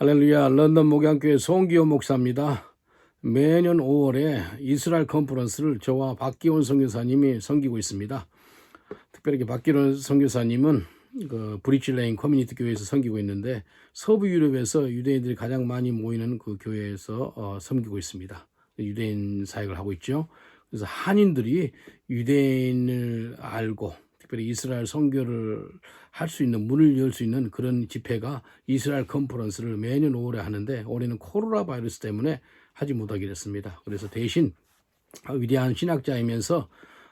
할렐루야, 런던 목양교회 송기호 목사입니다. 매년 5월에 이스라엘 컨퍼런스를 저와 박기원 선교사님이 섬기고 있습니다. 특별히 박기원 선교사님은 그 브리지레인 커뮤니티 교회에서 섬기고 있는데 서부 유럽에서 유대인들이 가장 많이 모이는 그 교회에서 섬기고 있습니다. 유대인 사역을 하고 있죠. 그래서 한인들이 유대인을 알고 특별히 이스라엘 선교를 할 수 있는 문을 열 수 있는 그런 집회가 이스라엘 컨퍼런스를 매년 5월에 하는데 올해는 코로나 바이러스 때문에 하지 못하게 됐습니다. 그래서 대신 위대한 신학자이면서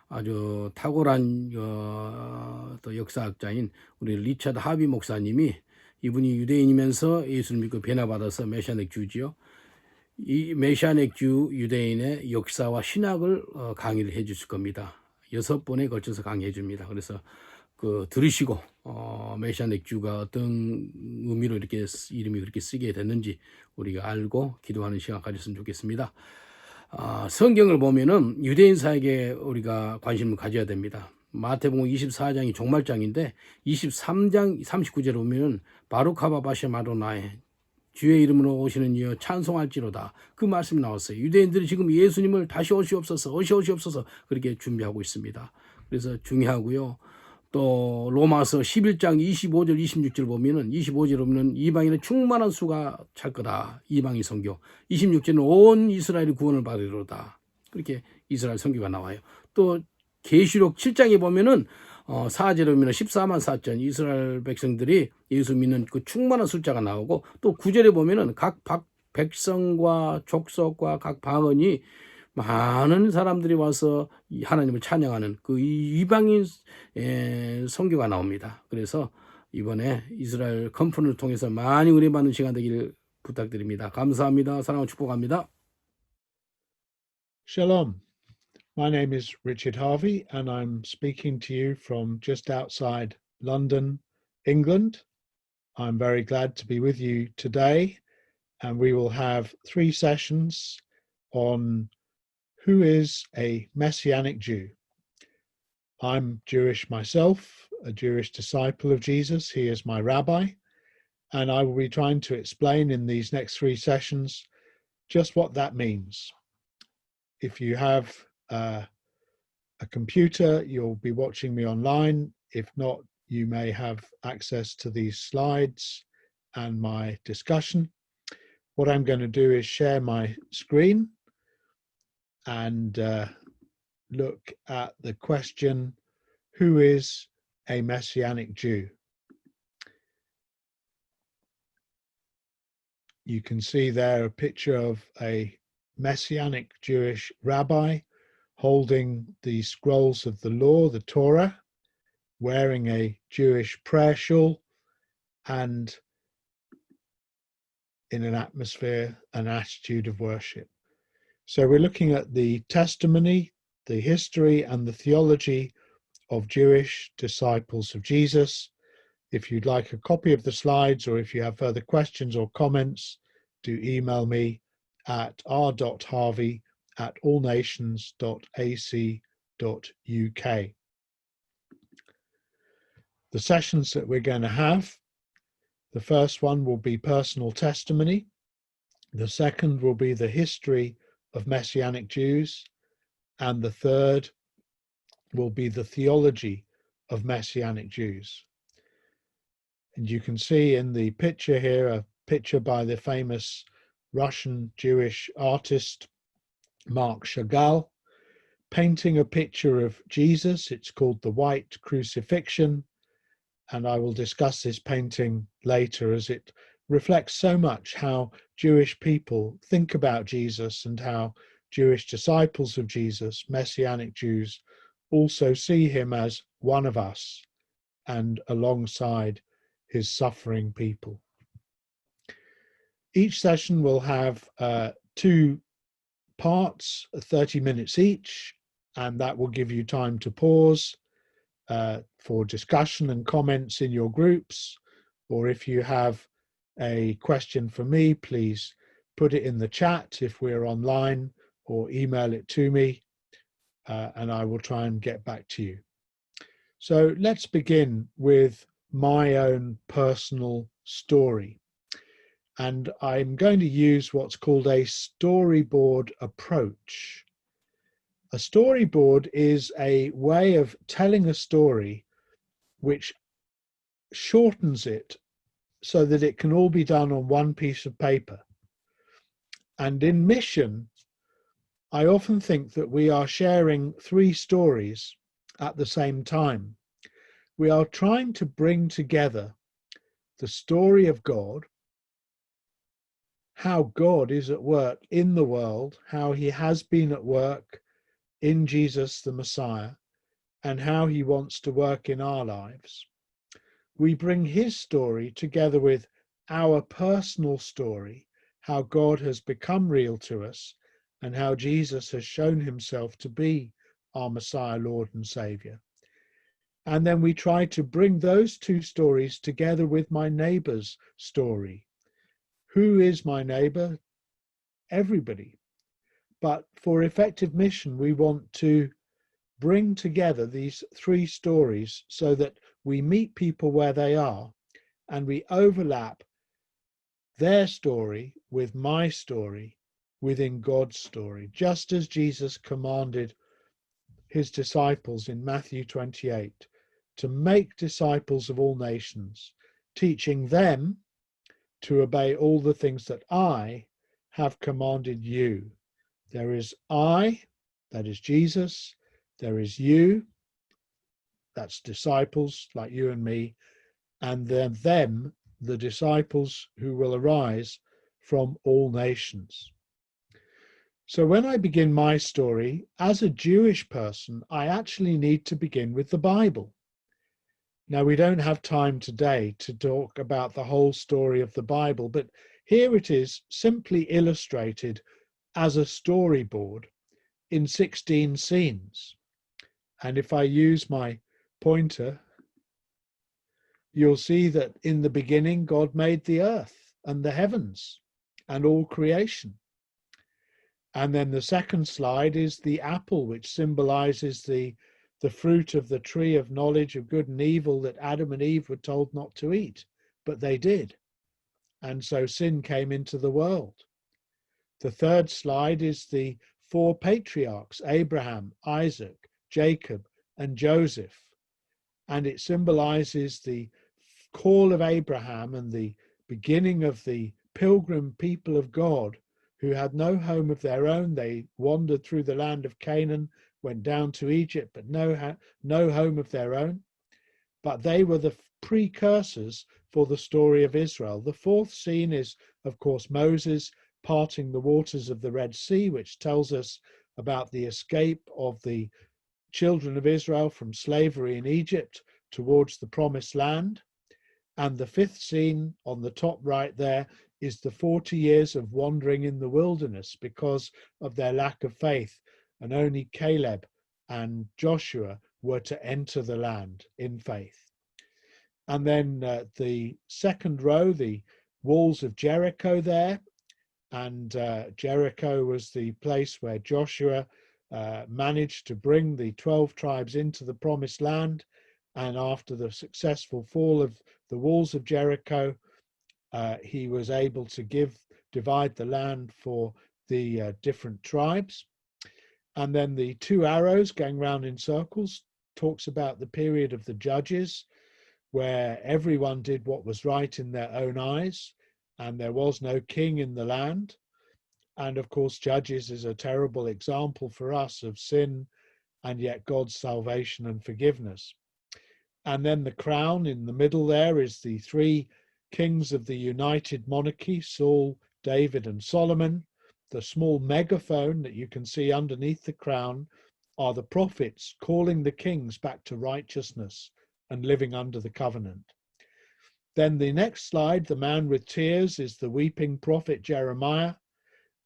아주 탁월한 또 역사학자인 우리 리차드 하비 목사님이 이분이 유대인이면서 예수를 믿고 변화받아서 메시아닉 주지요. 이 메시아닉 주 유대인의 역사와 신학을 강의를 해 주실 겁니다. 6번에 걸쳐서 강의해 줍니다. 그래서 그 들으시고 메시아닉 주가 어떤 의미로 이렇게 이름이 그렇게 쓰게 됐는지 우리가 알고 기도하는 시간 가졌으면 좋겠습니다. 성경을 보면은 유대인 사역에 우리가 관심을 가져야 됩니다. 마태복음 24장이 종말장인데 23장 39절에 보면은 바루카바 바샤 마도나에 주의 이름으로 오시는 이여 찬송할지로다. 그 말씀이 나왔어요. 유대인들이 지금 예수님을 다시 오시옵소서 그렇게 준비하고 있습니다. 그래서 중요하고요. 또 로마서 11장 25절 26절 보면은 25절 보면은 이방인은 충만한 수가 찰 거다. 이방인 선교. 26절은 온 이스라엘이 구원을 받으리로다. 그렇게 이스라엘 선교가 나와요. 또 계시록 7장에 보면은 4절에 보면 14만 4천 이스라엘 백성들이 예수 믿는 그 충만한 숫자가 나오고 또 9절에 보면은 각 백성과 족속과 각 방언이 많은 사람들이 와서 하나님을 찬양하는 그 이방인 선교가 나옵니다. 그래서 이번에 이스라엘 컨퍼런스를 통해서 많이 은혜 받는 시간 되기를 부탁드립니다. 감사합니다. 사랑하고 축복합니다. Shalom. My name is Richard Harvey, and I'm speaking to you from just outside London, England. I'm very glad to be with you today, and we will have 3 sessions on who is a Messianic Jew. I'm Jewish myself, a Jewish disciple of Jesus. He is my rabbi, and I will be trying to explain in these next 3 sessions just what that means. If you have a computer, you'll be watching me online. If not, you may have access to these slides and my discussion. What I'm going to do is share my screen and look at the question, who is a Messianic Jew? You can see there a picture of a Messianic Jewish rabbi holding the scrolls of the law, the Torah, wearing a Jewish prayer shawl, and in an atmosphere, an attitude of worship. So we're looking at the testimony, the history, and the theology of Jewish disciples of Jesus. If you'd like a copy of the slides, or if you have further questions or comments, do email me at r.harvey@allnations.ac.uk. The sessions that we're going to have, the first one will be personal testimony. The second will be the history of Messianic Jews. And the third will be the theology of Messianic Jews. And you can see in the picture here, a picture by the famous Russian Jewish artist Mark Chagall, painting a picture of Jesus. It's called The White Crucifixion, and I will discuss this painting later as it reflects so much how Jewish people think about Jesus and how Jewish disciples of Jesus, Messianic Jews, also see him as one of us and alongside his suffering people. Each session will have 2 parts, 30 minutes each, and that will give you time to pause for discussion and comments in your groups. Or if you have a question for me, please put it in the chat if we're online, or email it to me, and I will try and get back to you. So let's begin with my own personal story. And I'm going to use what's called a storyboard approach. A storyboard is a way of telling a story which shortens it so that it can all be done on one piece of paper. And in mission, I often think that we are sharing three stories at the same time. We are trying to bring together the story of God, how God is at work in the world, how he has been at work in Jesus the Messiah, and how he wants to work in our lives. We bring his story together with our personal story, how God has become real to us, and how Jesus has shown himself to be our Messiah, Lord and Saviour. And then we try to bring those two stories together with my neighbour's story. Who is my neighbour? Everybody. But for effective mission, we want to bring together these three stories so that we meet people where they are and we overlap their story with my story within God's story, just as Jesus commanded his disciples in Matthew 28 to make disciples of all nations, teaching them to obey all the things that I have commanded you. There is I, that is Jesus. There is you, that's disciples like you and me, and then them, the disciples who will arise from all nations. So when I begin my story, as a Jewish person, I actually need to begin with the Bible. Now, we don't have time today to talk about the whole story of the Bible, but here it is simply illustrated as a storyboard in 16 scenes. And if I use my pointer, you'll see that in the beginning, God made the earth and the heavens and all creation. And then the second slide is the apple, which symbolizes the fruit of the tree of knowledge of good and evil that Adam and Eve were told not to eat, but they did. And so sin came into the world. The third slide is the four patriarchs, Abraham, Isaac, Jacob, and Joseph. And it symbolizes the call of Abraham and the beginning of the pilgrim people of God who had no home of their own. They wandered through the land of Canaan, went down to Egypt, but no home of their own. But they were the precursors for the story of Israel. The fourth scene is, of course, Moses parting the waters of the Red Sea, which tells us about the escape of the children of Israel from slavery in Egypt towards the promised land. And the fifth scene on the top right there is the 40 years of wandering in the wilderness because of their lack of faith. And only Caleb and Joshua were to enter the land in faith. And then the second row, the walls of Jericho there. And Jericho was the place where Joshua managed to bring the 12 tribes into the promised land. And after the successful fall of the walls of Jericho, he was able to divide the land for the different tribes. And then the two arrows going round in circles talks about the period of the judges, where everyone did what was right in their own eyes, and there was no king in the land. And of course, Judges is a terrible example for us of sin and yet God's salvation and forgiveness. And then the crown in the middle there is the three kings of the united monarchy, Saul, David, and Solomon. The small megaphone that you can see underneath the crown are the prophets calling the kings back to righteousness and living under the covenant. Then the next slide, the man with tears, is the weeping prophet Jeremiah.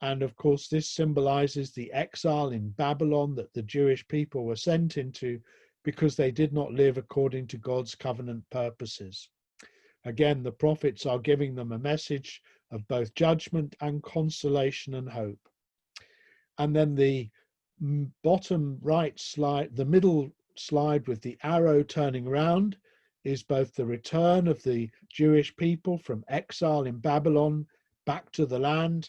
And of course, this symbolizes the exile in Babylon that the Jewish people were sent into because they did not live according to God's covenant purposes. Again, the prophets are giving them a message of both judgment and consolation and hope. And then the bottom right slide, the middle slide with the arrow turning around, is both the return of the Jewish people from exile in Babylon back to the land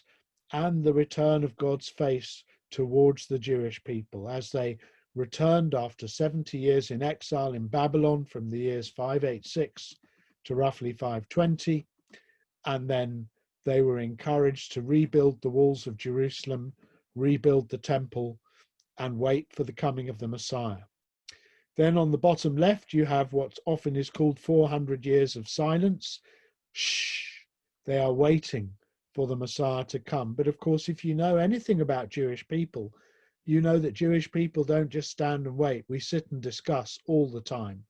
and the return of God's face towards the Jewish people as they returned after 70 years in exile in Babylon from the years 586 to roughly 520. And then they were encouraged to rebuild the walls of Jerusalem, rebuild the temple, and wait for the coming of the Messiah. Then on the bottom left, you have what often is called 400 years of silence. Shh, they are waiting for the Messiah to come. But of course, if you know anything about Jewish people, you know that Jewish people don't just stand and wait. We sit and discuss all the time.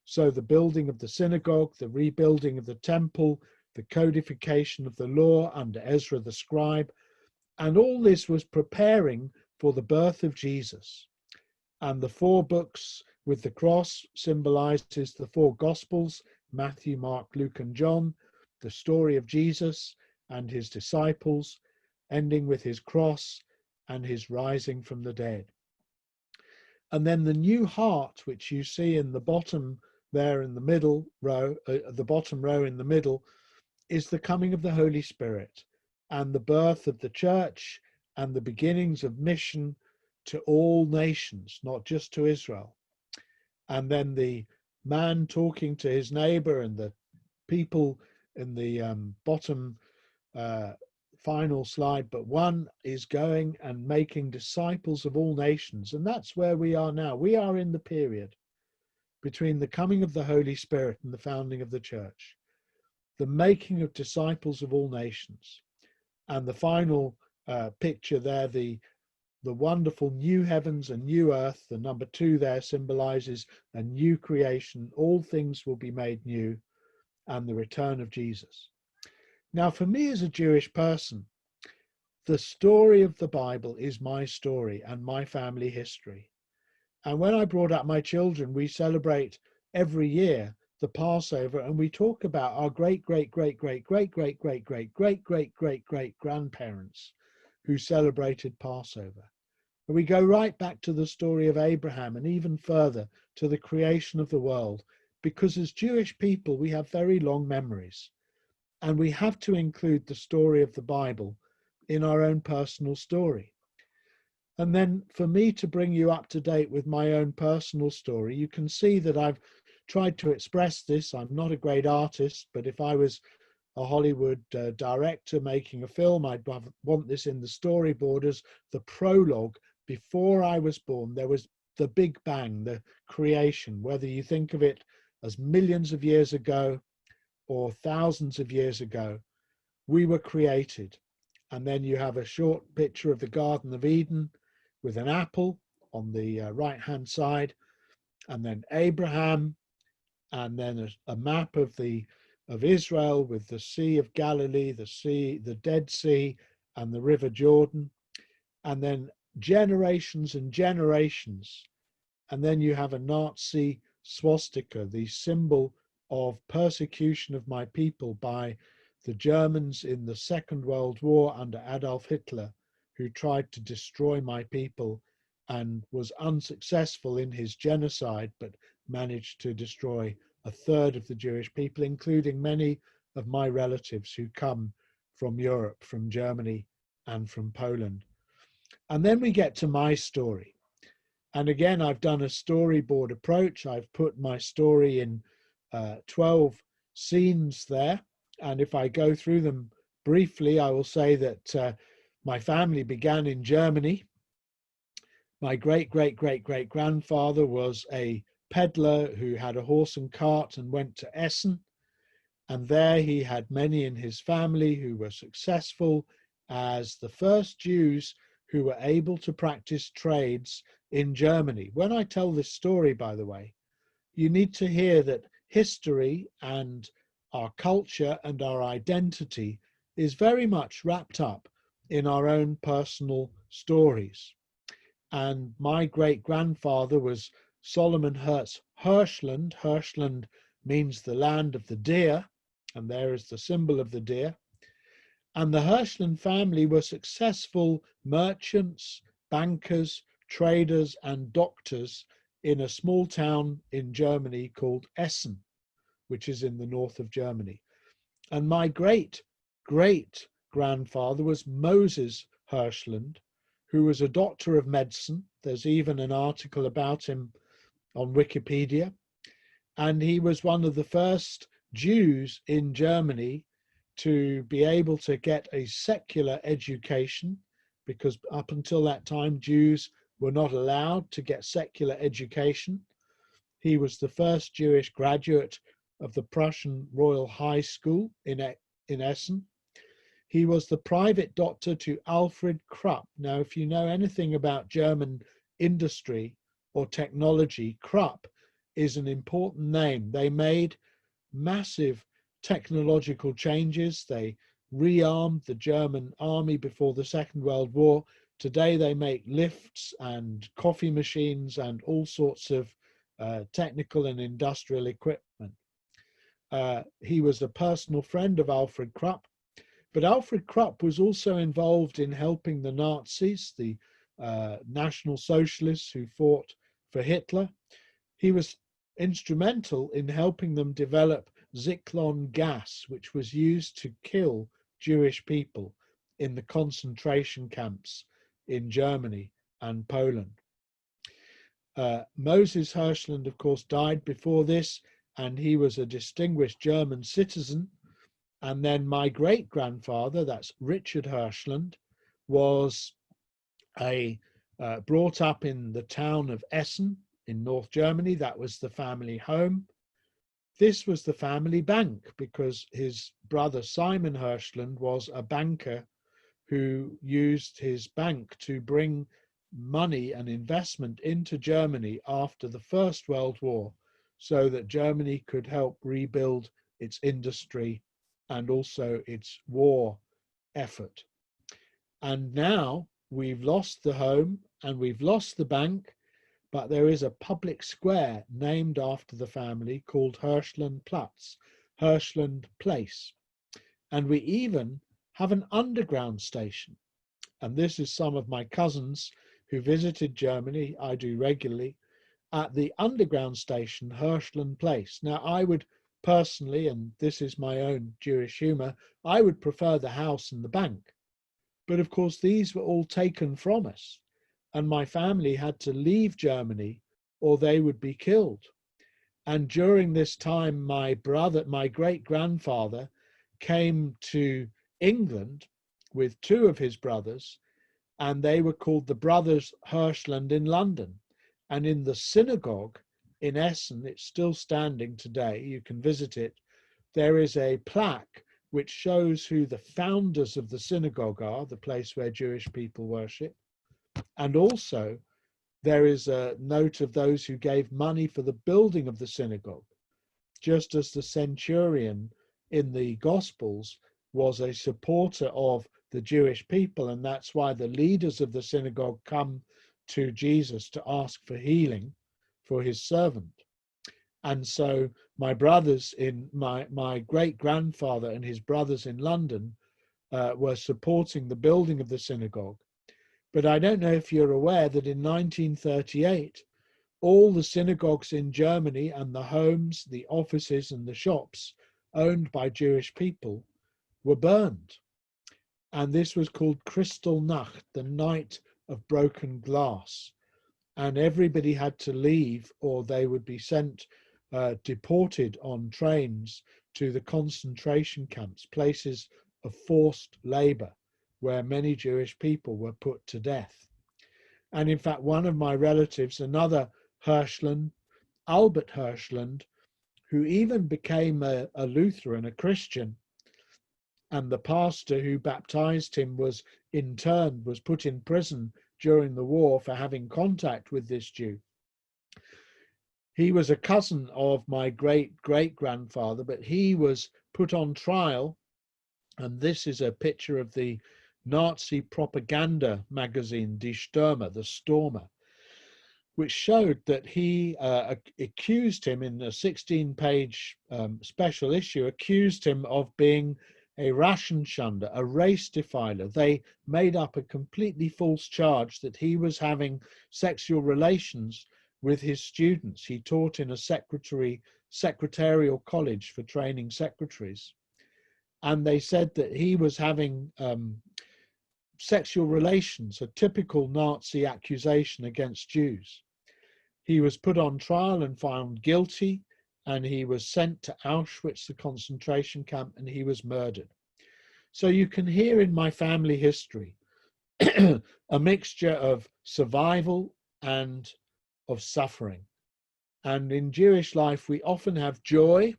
So the building of the synagogue, the rebuilding of the temple, the codification of the law under Ezra the scribe, and all this was preparing for the birth of Jesus. And the 4 books with the cross symbolizes the 4 Gospels, Matthew, Mark, Luke, and John, the story of Jesus and his disciples, ending with his cross and his rising from the dead. And then the new heart, which you see in the bottom there in the middle row, the bottom row in the middle, is the coming of the Holy Spirit and the birth of the church and the beginnings of mission to all nations, not just to Israel. And then the man talking to his neighbor and the people in the bottom final slide, but one is going and making disciples of all nations. And that's where we are now. We are in the period between the coming of the Holy Spirit and the founding of the church, the making of disciples of all nations. And the final picture there, the wonderful new heavens and new earth, the number 2 there symbolizes a new creation. All things will be made new, and the return of Jesus. Now, for me as a Jewish person, the story of the Bible is my story and my family history. And when I brought up my children, we celebrate every year the Passover, and we talk about our great grandparents who celebrated Passover. And we go right back to the story of Abraham and even further to the creation of the world, because as Jewish people, we have very long memories, and we have to include the story of the Bible in our own personal story. And then for me to bring you up to date with my own personal story, you can see that I've tried to express this. I'm not a great artist, but if I was a Hollywood director making a film, I'd want this in the storyboard as the prologue. Before I was born, there was the Big Bang, the creation, whether you think of it as millions of years ago or thousands of years ago, we were created. And then you have a short picture of the Garden of Eden with an apple on the right-hand side, and then Abraham, and then a map of Israel with the Sea of Galilee, the Dead Sea, and the River Jordan, and then generations and generations. And then you have a Nazi swastika, the symbol of persecution of my people by the Germans in the Second World War under Adolf Hitler, who tried to destroy my people and was unsuccessful in his genocide, but managed to destroy a third of the Jewish people, including many of my relatives who come from Europe, from Germany, and from Poland. And then we get to my story. And again, I've done a storyboard approach. I've put my story in 12 scenes there. And if I go through them briefly, I will say that my family began in Germany. My great-great-great-great-grandfather was a peddler who had a horse and cart and went to Essen. And there he had many in his family who were successful as the first Jews who were able to practice trades in Germany. When I tell this story, by the way, you need to hear that history and our culture and our identity is very much wrapped up in our own personal stories. And my great-grandfather was Solomon Hertz Hirschland. Hirschland means the land of the deer, and there is the symbol of the deer. And the Hirschland family were successful merchants, bankers, traders, and doctors in a small town in Germany called Essen, which is in the north of Germany. And my great grandfather was Moses Hirschland, who was a doctor of medicine. There's even an article about him on Wikipedia. And he was one of the first Jews in Germany to be able to get a secular education, because up until that time, Jews were not allowed to get secular education. He was the first Jewish graduate of the Prussian Royal High School in Essen. He was the private doctor to Alfred Krupp. Now, if you know anything about German industry or technology, Krupp is an important name. They made massive technological changes. They rearmed the German army before the Second World War. Today they make lifts and coffee machines and all sorts of technical and industrial equipment. He was a personal friend of Alfred Krupp, but Alfred Krupp was also involved in helping the Nazis, the National Socialists who fought for Hitler. He was instrumental in helping them develop Zyklon gas, which was used to kill Jewish people in the concentration camps in Germany and Poland. Moses Hirschland, of course, died before this, and he was a distinguished German citizen. And then my great-grandfather, that's Richard Hirschland, was brought up in the town of Essen in North Germany. That was the family home. This was the family bank, because his brother Simon Hirschland was a banker who used his bank to bring money and investment into Germany after the First World War, so that Germany could help rebuild its industry and also its war effort. And now we've lost the home and we've lost the bank, but there is a public square named after the family called Hirschlandplatz, Hirschland Place. And we even have an underground station. And this is some of my cousins who visited Germany, I do regularly, at the underground station, Hirschland Place. Now, I would personally, and this is my own Jewish humor, I would prefer the house and the bank. But of course, these were all taken from us, and my family had to leave Germany or they would be killed. And during this time, my great-grandfather came to England with two of his brothers, and they were called the Brothers Hirschland in London. And in the synagogue in Essen, it's still standing today, you can visit it, there is a plaque which shows who the founders of the synagogue are, the place where Jewish people worship. And also there is a note of those who gave money for the building of the synagogue, just as the centurion in the Gospels was a supporter of the Jewish people, and that's why the leaders of the synagogue come to Jesus to ask for healing for his servant. And so my brothers in my great-grandfather and his brothers in London were supporting the building of the synagogue. But I don't know if you're aware that in 1938, all the synagogues in Germany and the homes, the offices and the shops owned by Jewish people were burned. And this was called Kristallnacht, the night of broken glass. And everybody had to leave or they would be sent, deported on trains to the concentration camps, places of forced labor, where many Jewish people were put to death. And in fact, one of my relatives, another Hirschland, Albert Hirschland, who even became a Lutheran, a Christian, and the pastor who baptized him was put in prison during the war for having contact with this Jew. He was a cousin of my great-great-grandfather, but he was put on trial, and this is a picture of the Nazi propaganda magazine, Die Stürmer, the Stormer, which showed that he accused him in a 16-page special issue, accused him of being a Rassenschande, a race defiler. They made up a completely false charge that he was having sexual relations with his students. He taught in a secretarial college for training secretaries. and they said that he was having sexual relations, a typical Nazi accusation against Jews. He was put on trial and found guilty, and he was sent to Auschwitz, the concentration camp, and he was murdered. So you can hear in my family history a mixture of survival and of suffering. And in Jewish life, we often have joy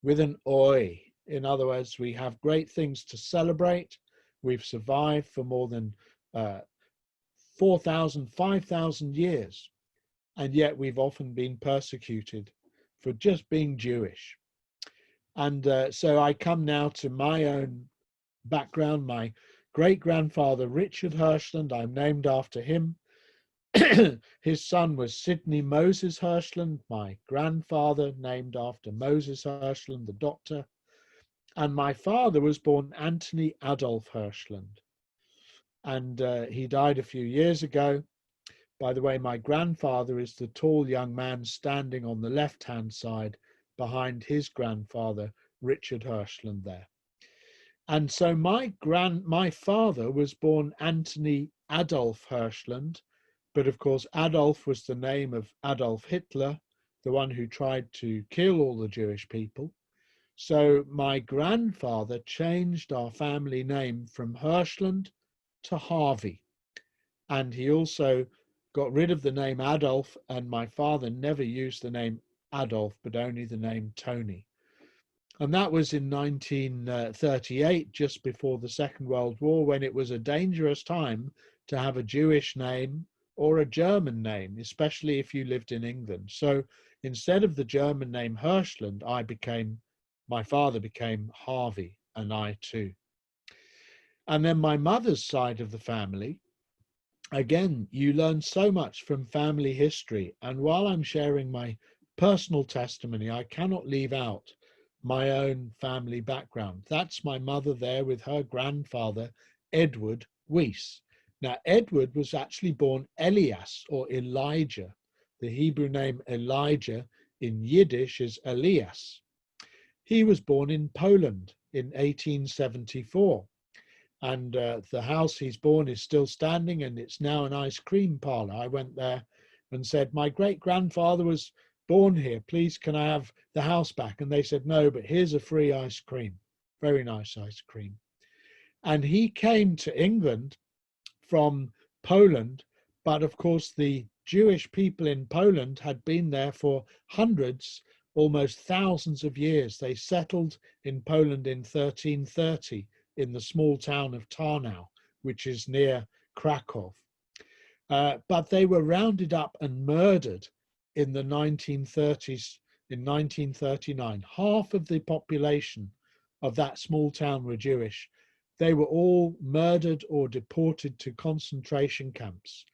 with an oi. In other words, we have great things to celebrate. We've survived for more than 4,000, 5,000 years. And yet we've often been persecuted for just being Jewish. And so I come now to my own background. My great-grandfather, Richard Hirschland, I'm named after him. His son was Sidney Moses Hirschland, my grandfather, named after Moses Hirschland, the doctor. And my father was born Anthony Adolf Hirschland. And he died a few years ago. By the way, my grandfather is the tall young man standing on the left-hand side behind his grandfather, Richard Hirschland there. And so my father was born Anthony Adolf Hirschland, but of course Adolf was the name of Adolf Hitler, the one who tried to kill all the Jewish people. So my grandfather changed our family name from Hirschland to Harvey. And he also got rid of the name Adolf, and my father never used the name Adolf, but only the name Tony. And that was in 1938, just before the Second World War, when it was a dangerous time to have a Jewish name or a German name, especially if you lived in England. So instead of the German name Hirschland, my father became Harvey, and I too. And then my mother's side of the family, again, you learn so much from family history. And while I'm sharing my personal testimony, I cannot leave out my own family background. That's my mother there with her grandfather, Edward Weiss. Now, Edward was actually born Elias or Elijah. The Hebrew name Elijah in Yiddish is Elias. He was born in Poland in 1874. And the house he's born is still standing, and it's now an ice cream parlor. I went there and said, my great-grandfather was born here. Please, can I have the house back? And they said, no, but here's a free ice cream. Very nice ice cream. And he came to England from Poland, but of course the Jewish people in Poland had been there for hundreds, almost thousands of years. They settled in Poland in 1330 in the small town of Tarnow, which is near Krakow. But they were rounded up and murdered in the 1930s, in 1939. Half of the population of that small town were Jewish. They were all murdered or deported to concentration camps.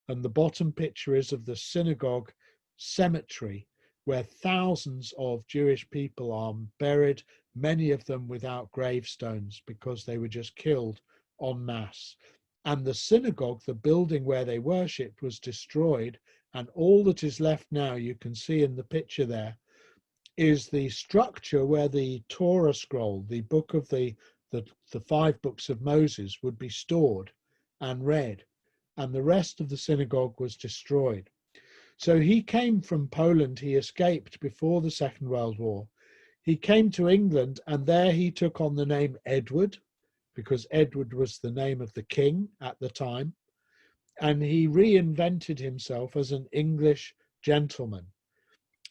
And the bottom picture is of the synagogue cemetery, where thousands of Jewish people are buried, many of them without gravestones because they were just killed en masse. And the synagogue, the building where they worshipped, was destroyed. And all that is left now, you can see in the picture there, is the structure where the Torah scroll, the book of the 5 books of Moses, would be stored and read. And the rest of the synagogue was destroyed. So he came from Poland. He escaped before the Second World War. He came to England, and there he took on the name Edward, because Edward was the name of the king at the time. And he reinvented himself as an English gentleman.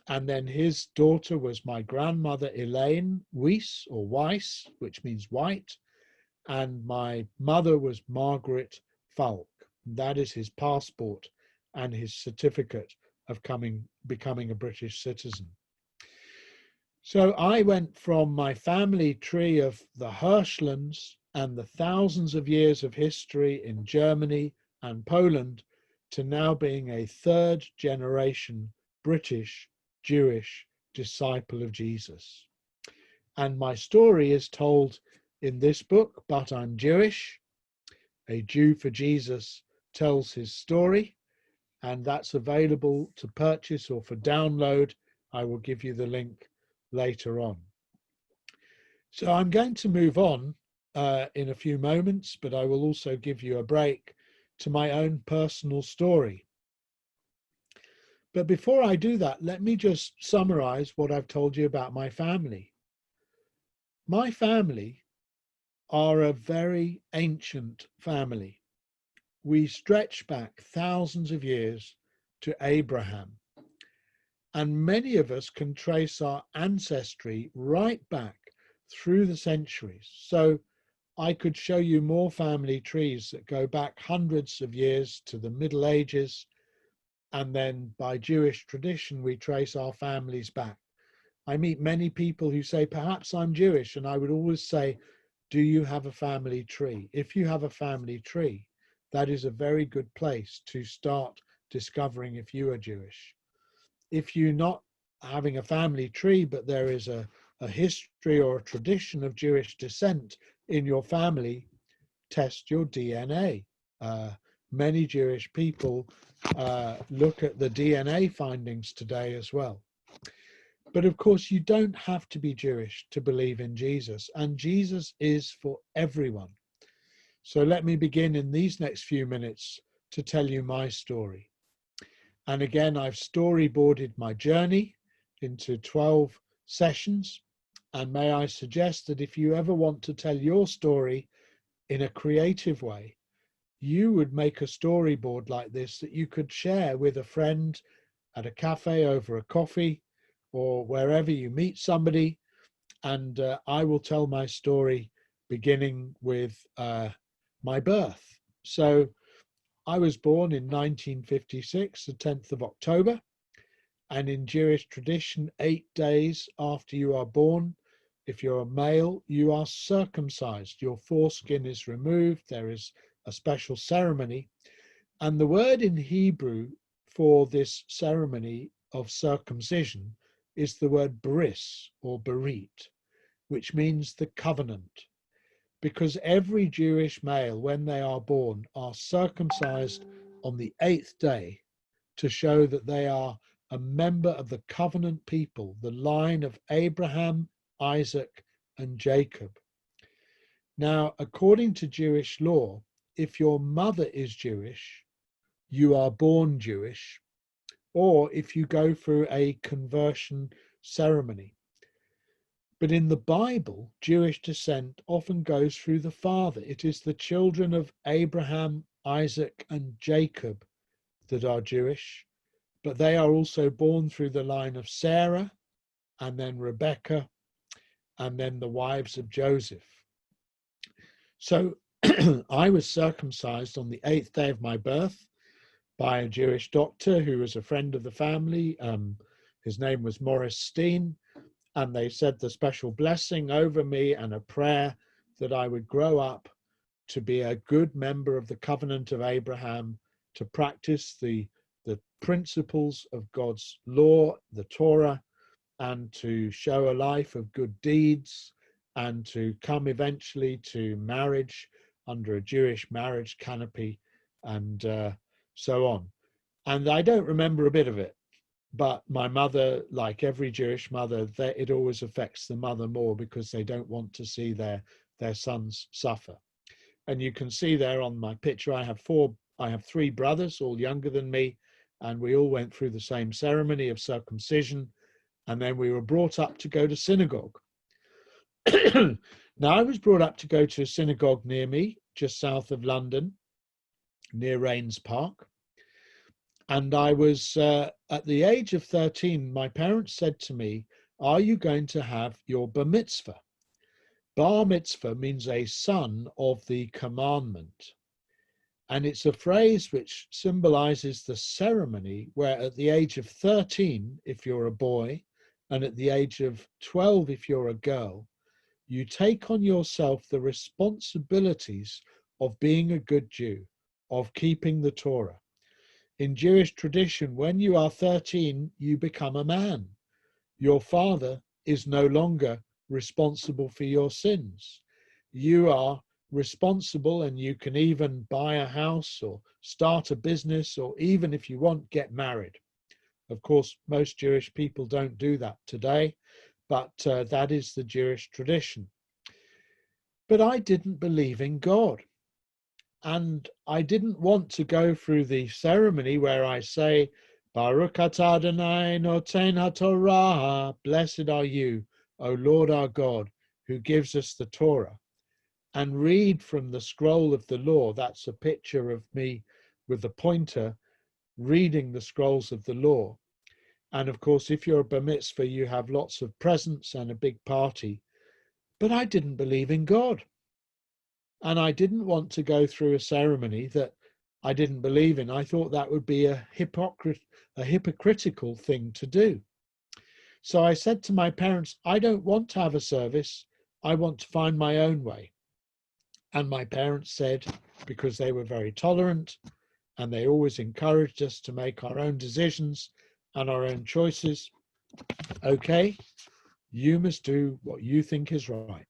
And then his daughter was my grandmother, Elaine Weiss, or Weiss, which means white. And my mother was Margaret Falk. That is his passport and his certificate of becoming a British citizen. So I went from my family tree of the Hirschlands and the thousands of years of history in Germany and Poland to now being a 3rd generation British Jewish disciple of Jesus. And my story is told in this book, But I'm Jewish. A Jew for Jesus tells his story, and that's available to purchase or for download. I will give you the link later on. So I'm going to move on in a few moments, but I will also give you a break to my own personal story. But before I do that, let me just summarize what I've told you about my family. My family are a very ancient family. We stretch back thousands of years to Abraham. And many of us can trace our ancestry right back through the centuries. So I could show you more family trees that go back hundreds of years to the Middle Ages. And then by Jewish tradition, we trace our families back. I meet many people who say, perhaps I'm Jewish. And I would always say, do you have a family tree? If you have a family tree, that is a very good place to start discovering if you are Jewish. If you're not having a family tree, but there is a history or a tradition of Jewish descent in your family, test your DNA. Many Jewish people look at the DNA findings today as well. But of course, you don't have to be Jewish to believe in Jesus, and Jesus is for everyone. So let me begin in these next few minutes to tell you my story. And again, I've storyboarded my journey into 12 sessions. And may I suggest that if you ever want to tell your story in a creative way, you would make a storyboard like this that you could share with a friend at a cafe over a coffee or wherever you meet somebody. And I will tell my story beginning with my birth. So I was born in 1956, the 10th of October, and in Jewish tradition, 8 days after you are born, if you're a male, you are circumcised. Your foreskin is removed. There is a special ceremony. And the word in Hebrew for this ceremony of circumcision is the word bris or berit, which means the covenant. Because every Jewish male, when they are born, are circumcised on the 8th day to show that they are a member of the covenant people, the line of Abraham, Isaac, and Jacob. Now, according to Jewish law, if your mother is Jewish, you are born Jewish, or if you go through a conversion ceremony. But in the Bible, Jewish descent often goes through the father. It is the children of Abraham, Isaac, and Jacob that are Jewish, but they are also born through the line of Sarah, and then Rebecca, and then the wives of Joseph. So I was circumcised on the 8th day of my birth by a Jewish doctor who was a friend of the family. His name was Morris Steen. And they said the special blessing over me and a prayer that I would grow up to be a good member of the covenant of Abraham, to practice the principles of God's law, the Torah, and to show a life of good deeds, and to come eventually to marriage under a Jewish marriage canopy, and so on. And I don't remember a bit of it. But my mother, like every Jewish mother, it always affects the mother more because they don't want to see their sons suffer. And you can see there on my picture, I have 3 brothers, all younger than me, and we all went through the same ceremony of circumcision, and then we were brought up to go to synagogue. Now, I was brought up to go to a synagogue near me, just south of London, near Rains Park. And I was, at the age of 13, my parents said to me, are you going to have your bar mitzvah? Bar mitzvah means a son of the commandment. And it's a phrase which symbolizes the ceremony where at the age of 13, if you're a boy, and at the age of 12, if you're a girl, you take on yourself the responsibilities of being a good Jew, of keeping the Torah. In Jewish tradition, when you are 13, you become a man. Your father is no longer responsible for your sins. You are responsible, and you can even buy a house or start a business, or even if you want, get married. Of course, most Jewish people don't do that today, but that is the Jewish tradition. But I didn't believe in God. And I didn't want to go through the ceremony where I say, Baruch atah Adonai noten haTorah, blessed are you, O Lord our God, who gives us the Torah, and read from the scroll of the law. That's a picture of me with the pointer reading the scrolls of the law. And of course, if you're a bar mitzvah, you have lots of presents and a big party. But I didn't believe in God. And I didn't want to go through a ceremony that I didn't believe in. I thought that would be a hypocritical thing to do. So I said to my parents, I don't want to have a service. I want to find my own way. And my parents said, because they were very tolerant and they always encouraged us to make our own decisions and our own choices, okay, you must do what you think is right.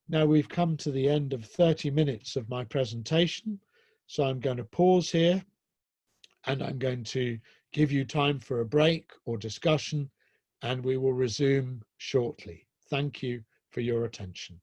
Now we've come to the end of 30 minutes of my presentation, so I'm going to pause here and I'm going to give you time for a break or discussion, and we will resume shortly. Thank you for your attention.